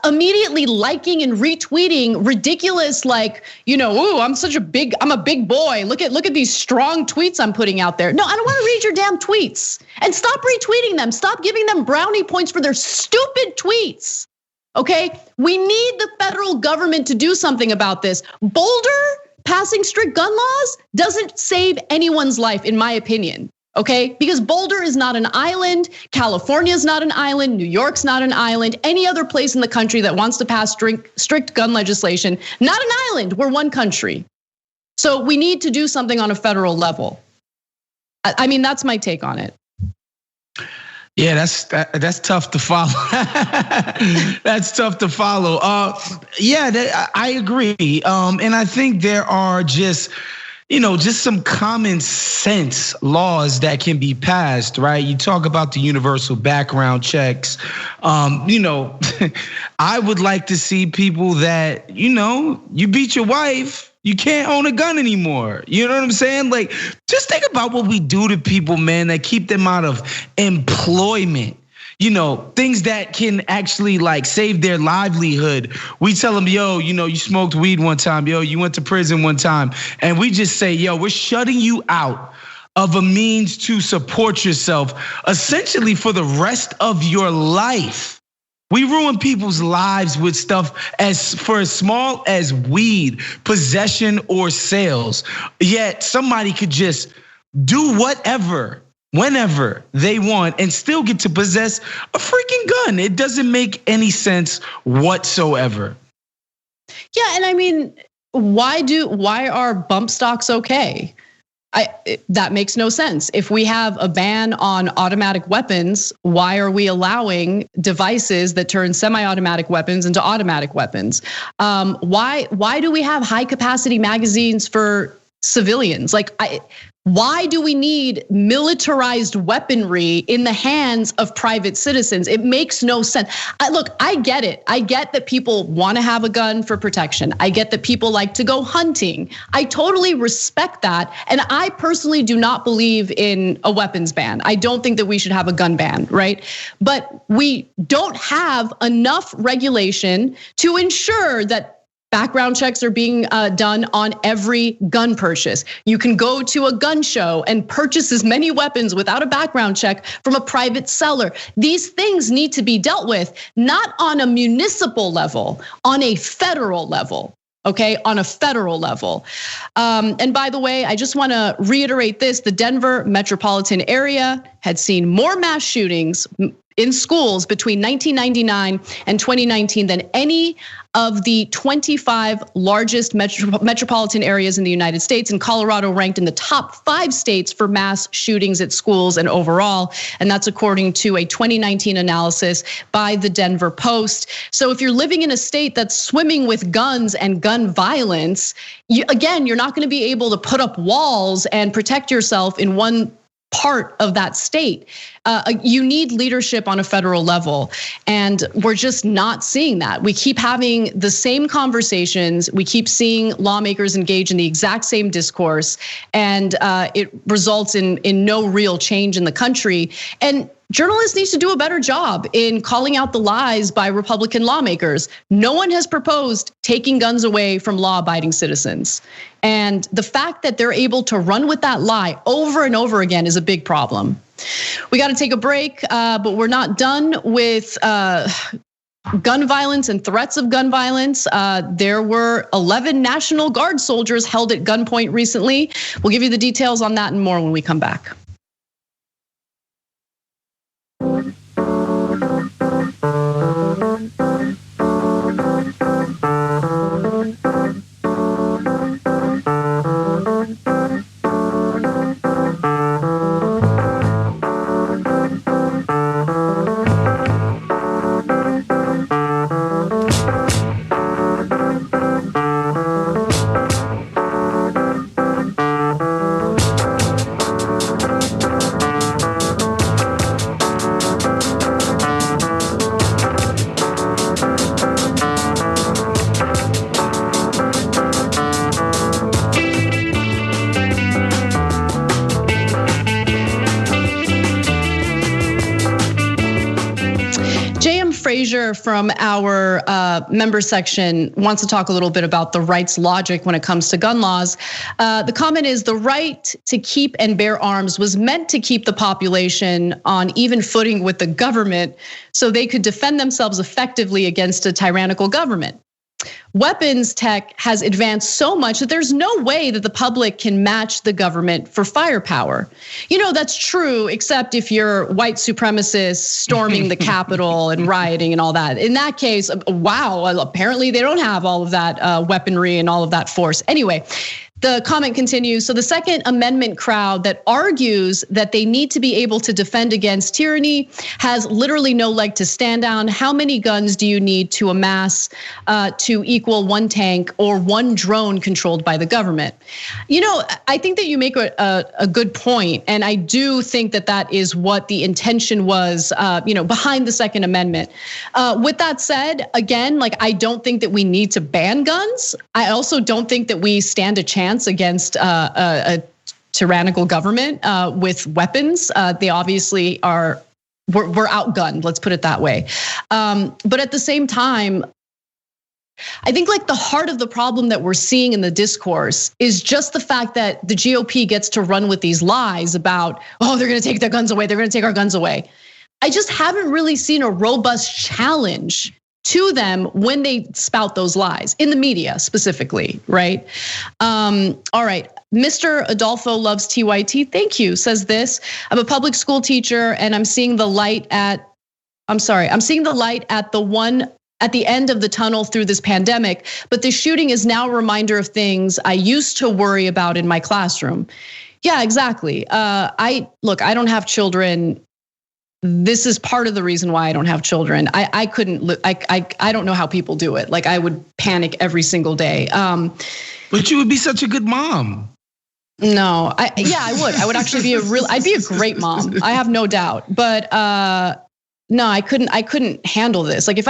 Speaker 1: immediately liking and retweeting ridiculous, like, ooh, I'm a big boy. Look at these strong tweets I'm putting out there. No, I don't want to read your damn tweets. And stop retweeting them. Stop giving them brownie points for their stupid tweets. Okay, we need the federal government to do something about this. Boulder passing strict gun laws doesn't save anyone's life, in my opinion. Okay, because Boulder is not an island, California is not an island, New York's not an island, any other place in the country that wants to pass strict gun legislation, not an island, we're one country. So we need to do something on a federal level. I mean, that's my take on it.
Speaker 2: Yeah, that's tough to follow. That's tough to follow. I agree. And I think there are just some common sense laws that can be passed, right? You talk about the universal background checks. I would like to see people that, you beat your wife, you can't own a gun anymore. You know what I'm saying? Like, just think about what we do to people, man, that keep them out of employment. Things that can actually like save their livelihood. We tell them, yo, you smoked weed one time, yo, you went to prison one time. And we just say, yo, we're shutting you out of a means to support yourself, essentially for the rest of your life. We ruin people's lives with stuff as small as weed, possession or sales. Yet somebody could just do whatever, whenever they want and still get to possess a freaking gun. It doesn't make any sense whatsoever.
Speaker 1: Yeah, and I mean, why are bump stocks okay? That makes no sense. If we have a ban on automatic weapons, why are we allowing devices that turn semi-automatic weapons into automatic weapons? Why do we have high capacity magazines for civilians? Why do we need militarized weaponry in the hands of private citizens? It makes no sense. I get it. I get that people want to have a gun for protection. I get that people like to go hunting. I totally respect that. And I personally do not believe in a weapons ban. I don't think that we should have a gun ban, right? But we don't have enough regulation to ensure that background checks are being done on every gun purchase. You can go to a gun show and purchase as many weapons without a background check from a private seller. These things need to be dealt with, not on a municipal level, on a federal level. Okay, on a federal level. And by the way, I just want to reiterate this: the Denver metropolitan area had seen more mass shootings in schools between 1999 and 2019 than any of the 25 largest metropolitan areas in the United States. And Colorado ranked in the top 5 states for mass shootings at schools and overall. And that's according to a 2019 analysis by the Denver Post. So if you're living in a state that's swimming with guns and gun violence, you're not going to be able to put up walls and protect yourself in one part of that state. You need leadership on a federal level, and we're just not seeing that. We keep having the same conversations. We keep seeing lawmakers engage in the exact same discourse, and it results in no real change in the country. And journalists need to do a better job in calling out the lies by Republican lawmakers. No one has proposed taking guns away from law-abiding citizens. And the fact that they're able to run with that lie over and over again is a big problem. We got to take a break, but we're not done with gun violence and threats of gun violence. There were 11 National Guard soldiers held at gunpoint recently. We'll give you the details on that and more when we come back. Claire from our member section wants to talk a little bit about the rights logic when it comes to gun laws. The comment is the right to keep and bear arms was meant to keep the population on even footing with the government so they could defend themselves effectively against a tyrannical government. Weapons tech has advanced so much that there's no way that the public can match the government for firepower. That's true, except if you're white supremacists storming the Capitol and rioting and all that. In that case, wow, apparently they don't have all of that weaponry and all of that force. Anyway, the comment continues. So the Second Amendment crowd that argues that they need to be able to defend against tyranny has literally no leg to stand on. How many guns do you need to amass to equal one tank or one drone controlled by the government? I think that you make a good point, and I do think that that is what the intention was, behind the Second Amendment. With that said, again, I don't think that we need to ban guns. I also don't think that we stand a chance against a tyrannical government with weapons. They obviously are, we're outgunned, let's put it that way. But at the same time, I think the heart of the problem that we're seeing in the discourse is just the fact that the GOP gets to run with these lies about, they're gonna take their guns away, they're gonna take our guns away. I just haven't really seen a robust challenge to them when they spout those lies in the media specifically, right? All right, Mr. Adolfo loves TYT, thank you, says this. I'm a public school teacher and I'm seeing the light at the end of the tunnel through this pandemic, but the shooting is now a reminder of things I used to worry about in my classroom. Yeah, exactly. I don't have children. This is part of the reason why I don't have children. I couldn't, I don't know how people do it. I would panic every single day.
Speaker 2: But you would be such a good mom.
Speaker 1: No, I would. I would actually I'd be a great mom. I have no doubt. But no, I couldn't handle this. If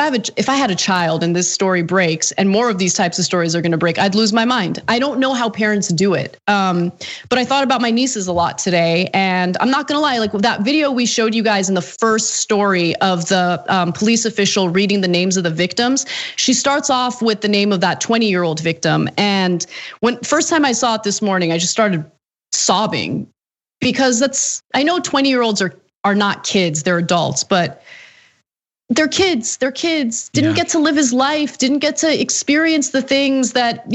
Speaker 1: I had a child and this story breaks and more of these types of stories are gonna break, I'd lose my mind. I don't know how parents do it. But I thought about my nieces a lot today, and I'm not gonna lie, that video we showed you guys in the first story of the police official reading the names of the victims, she starts off with the name of that 20-year-old victim. And first time I saw it this morning, I just started sobbing because I know 20-year-olds are not kids, they're adults, but they're kids, didn't get to live his life, didn't get to experience the things that,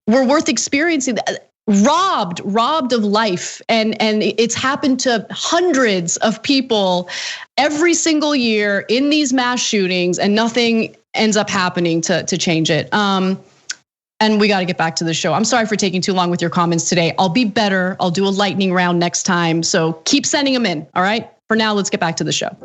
Speaker 1: were worth experiencing, robbed of life. And it's happened to hundreds of people every single year in these mass shootings, and nothing ends up happening to change it. And we got to get back to the show. I'm sorry for taking too long with your comments today. I'll be better. I'll do a lightning round next time. So keep sending them in, all right? For now, let's get back to the show.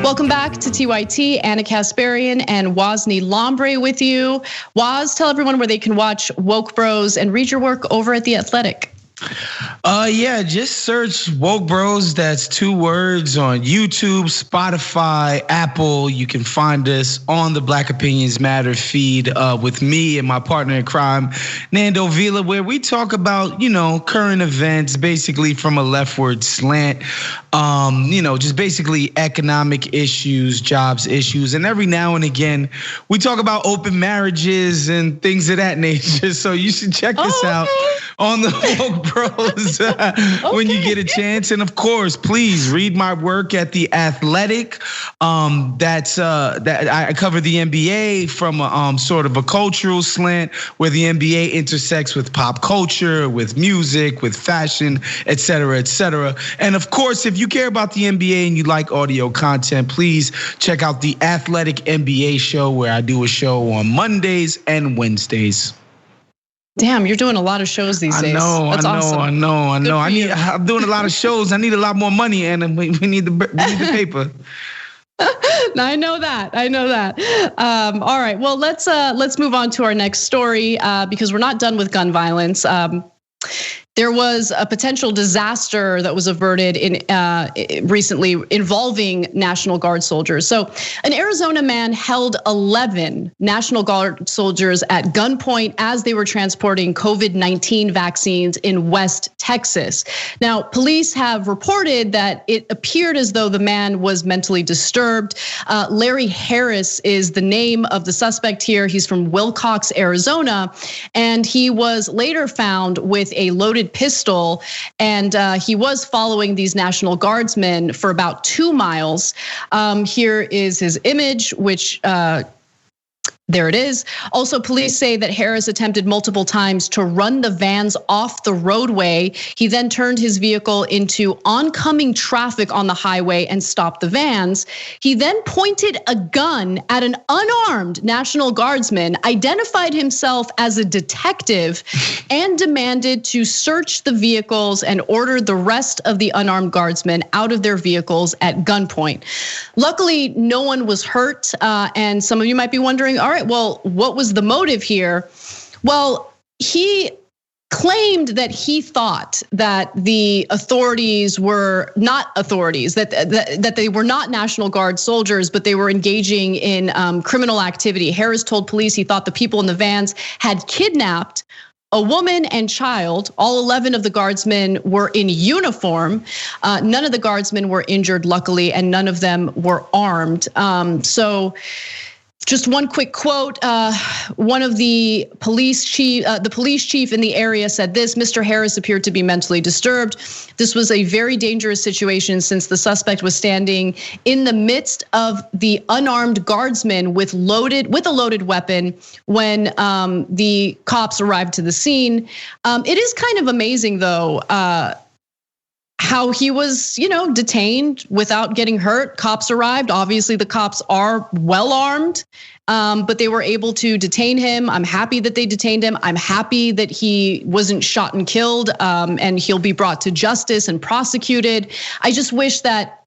Speaker 1: Welcome back to TYT. Anna Kasparian and Wosny Lombre with you. Woz, tell everyone where they can watch Woke Bros and read your work over at The Athletic.
Speaker 2: Just search Woke Bros. That's 2 words on YouTube, Spotify, Apple. You can find us on the Black Opinions Matter feed with me and my partner in crime, Nando Vila, where we talk about, current events, basically from a leftward slant. Just basically economic issues, jobs issues, and every now and again we talk about open marriages and things of that nature. So you should check us out on the Woke Bros when you get a chance. And of course, please read my work at The Athletic. That I cover the NBA from a sort of a cultural slant, where the NBA intersects with pop culture, with music, with fashion, et cetera, et cetera. And of course, if you care about the NBA and you like audio content, please check out The Athletic NBA Show, where I do a show on Mondays and Wednesdays.
Speaker 1: Damn, you're doing a lot of shows these days. That's awesome.
Speaker 2: I know. I'm doing a lot of shows. I need a lot more money, and we need the paper.
Speaker 1: I know that. All right. Well, let's move on to our next story because we're not done with gun violence. There was a potential disaster that was averted recently involving National Guard soldiers. So an Arizona man held 11 National Guard soldiers at gunpoint as they were transporting COVID-19 vaccines in West Texas. Now, police have reported that it appeared as though the man was mentally disturbed. Larry Harris is the name of the suspect here. He's from Wilcox, Arizona, and he was later found with a loaded pistol, and he was following these National Guardsmen for about 2 miles. Here is his image, which there it is. Also, police say that Harris attempted multiple times to run the vans off the roadway. He then turned his vehicle into oncoming traffic on the highway and stopped the vans. He then pointed a gun at an unarmed National Guardsman, identified himself as a detective, and demanded to search the vehicles and ordered the rest of the unarmed guardsmen out of their vehicles at gunpoint. Luckily, no one was hurt. And some of you might be wondering, all right, well, what was the motive here? Well, he claimed that he thought that the authorities were not authorities, that they were not National Guard soldiers, but they were engaging in criminal activity. Harris told police he thought the people in the vans had kidnapped a woman and child. All 11 of the guardsmen were in uniform. None of the guardsmen were injured, luckily, and none of them were armed. So just one quick quote, one of the police chief in the area said this: Mr. Harris appeared to be mentally disturbed. This was a very dangerous situation since the suspect was standing in the midst of the unarmed guardsmen with a loaded weapon when the cops arrived to the scene. It is kind of amazing though, how he was, detained without getting hurt. Cops arrived. Obviously, the cops are well armed, but they were able to detain him. I'm happy that they detained him. I'm happy that he wasn't shot and killed, and he'll be brought to justice and prosecuted. I just wish that,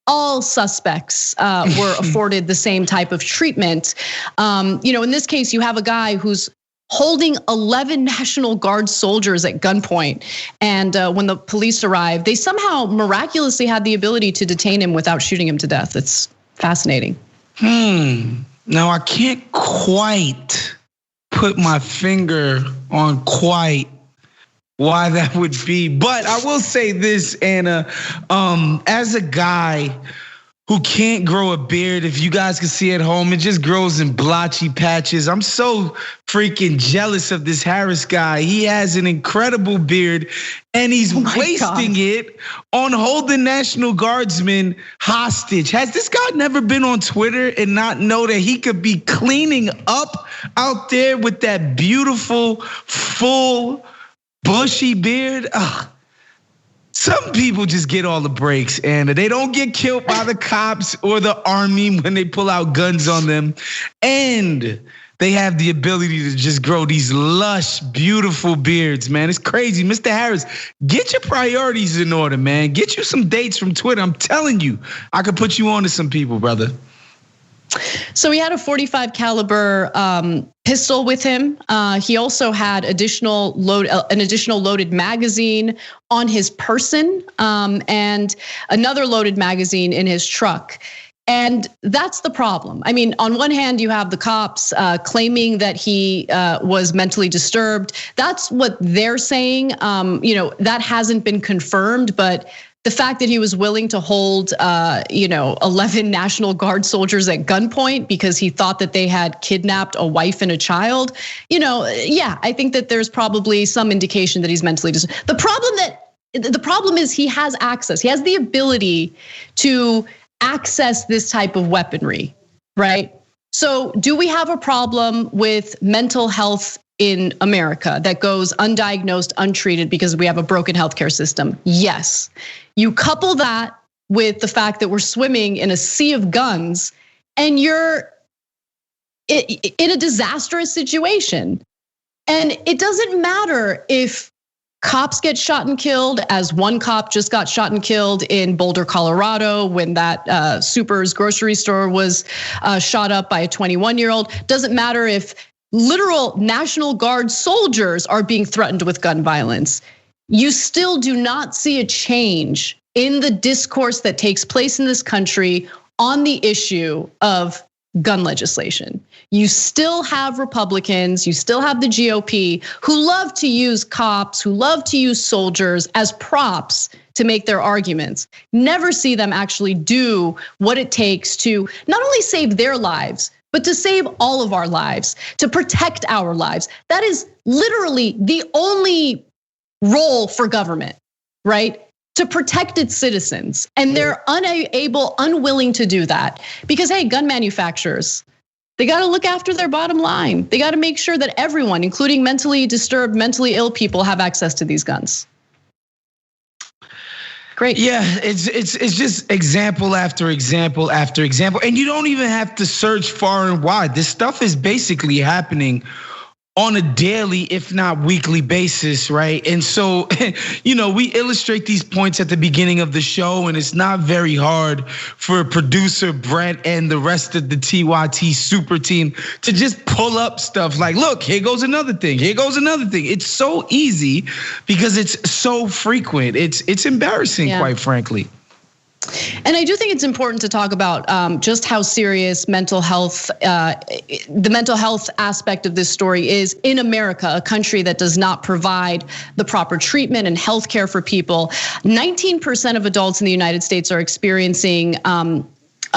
Speaker 1: all suspects were afforded the same type of treatment. In this case, you have a guy who's holding 11 National Guard soldiers at gunpoint. And when the police arrived, they somehow miraculously had the ability to detain him without shooting him to death. It's fascinating.
Speaker 2: Now, I can't quite put my finger on quite why that would be. But I will say this, Anna, as a guy who can't grow a beard, if you guys can see at home, it just grows in blotchy patches. I'm so freaking jealous of this Harris guy. He has an incredible beard and he's wasting it on holding National Guardsmen hostage. Has this guy never been on Twitter and not know that he could be cleaning up out there with that beautiful, full, bushy beard? Some people just get all the breaks, and they don't get killed by the cops or the army when they pull out guns on them. And they have the ability to just grow these lush, beautiful beards, man. It's crazy. Mr. Harris, get your priorities in order, man. Get you some dates from Twitter. I'm telling you, I could put you on to some people, brother.
Speaker 1: So he had a .45 caliber pistol with him. He also had an additional loaded magazine on his person, and another loaded magazine in his truck. And that's the problem. I mean, on one hand, you have the cops claiming that he was mentally disturbed. That's what they're saying. That hasn't been confirmed, but the fact that he was willing to hold, 11 National Guard soldiers at gunpoint because he thought that they had kidnapped a wife and a child, I think that there's probably some indication that he's mentally disturbed. The problem is he has access. He has the ability to access this type of weaponry, right? So do we have a problem with mental health in America that goes undiagnosed, untreated because we have a broken healthcare system? Yes. You couple that with the fact that we're swimming in a sea of guns and you're in a disastrous situation. And it doesn't matter if cops get shot and killed, as one cop just got shot and killed in Boulder, Colorado, when that Super's grocery store was shot up by a 21-year-old. Doesn't matter if literal National Guard soldiers are being threatened with gun violence. You still do not see a change in the discourse that takes place in this country on the issue of gun legislation. You still have Republicans, you still have the GOP who love to use cops, who love to use soldiers as props to make their arguments. Never see them actually do what it takes to not only save their lives, but to save all of our lives, to protect our lives. That is literally the only role for government, right? To protect its citizens. And they're unwilling to do that because, hey, gun manufacturers, they got to look after their bottom line. They got to make sure that everyone, including mentally disturbed, mentally ill people, have access to these guns. Great.
Speaker 2: Yeah, it's just example after example after example. And you don't even have to search far and wide. This stuff is basically happening on a daily, if not weekly basis, right? And so, we illustrate these points at the beginning of the show, and it's not very hard for producer Brent and the rest of the TYT super team to just pull up stuff like, look, here goes another thing, here goes another thing. It's so easy because it's so frequent. It's embarrassing, quite frankly.
Speaker 1: And I do think it's important to talk about just how serious mental health, the mental health aspect of this story is in America, a country that does not provide the proper treatment and health care for people. 19% of adults in the United States are experiencing a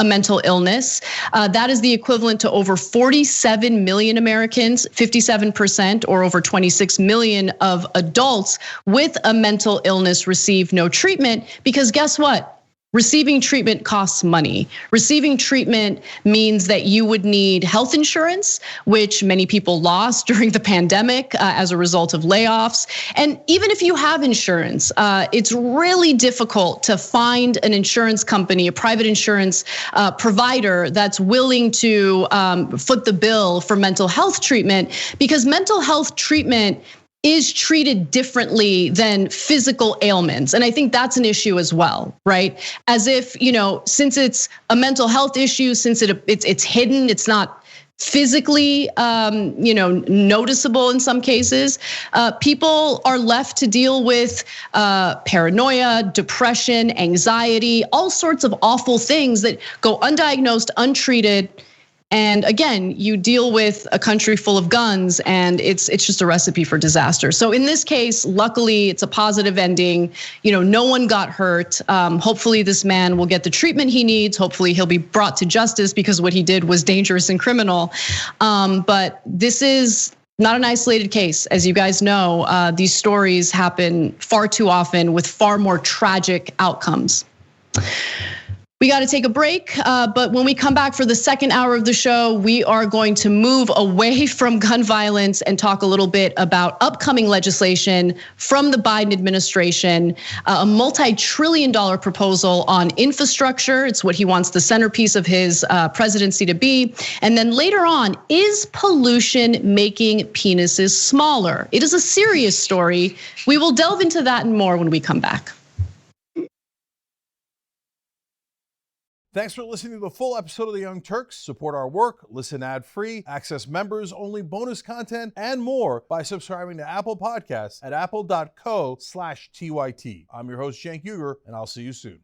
Speaker 1: mental illness. That is the equivalent to over 47 million Americans, 57%, or over 26 million of adults with a mental illness receive no treatment because guess what? Receiving treatment costs money. Receiving treatment means that you would need health insurance, which many people lost during the pandemic as a result of layoffs. And even if you have insurance, it's really difficult to find an insurance company, a private insurance provider that's willing to foot the bill for mental health treatment because mental health treatment is treated differently than physical ailments. And I think that's an issue as well, right? As if, since it's a mental health issue, since it's hidden, it's not physically, noticeable in some cases, people are left to deal with paranoia, depression, anxiety, all sorts of awful things that go undiagnosed, untreated. And again, you deal with a country full of guns and it's just a recipe for disaster. So in this case, luckily it's a positive ending. No one got hurt. Hopefully this man will get the treatment he needs. Hopefully he'll be brought to justice because what he did was dangerous and criminal. But this is not an isolated case. As you guys know, these stories happen far too often with far more tragic outcomes. We got to take a break, but when we come back for the second hour of the show, we are going to move away from gun violence and talk a little bit about upcoming legislation from the Biden administration, a multi-trillion-dollar proposal on infrastructure. It's what he wants the centerpiece of his presidency to be. And then later on, is pollution making penises smaller? It is a serious story. We will delve into that and more when we come back.
Speaker 13: Thanks for listening to the full episode of The Young Turks. Support our work, listen ad-free, access members-only bonus content, and more by subscribing to Apple Podcasts at apple.co/TYT. I'm your host, Cenk Uygur, and I'll see you soon.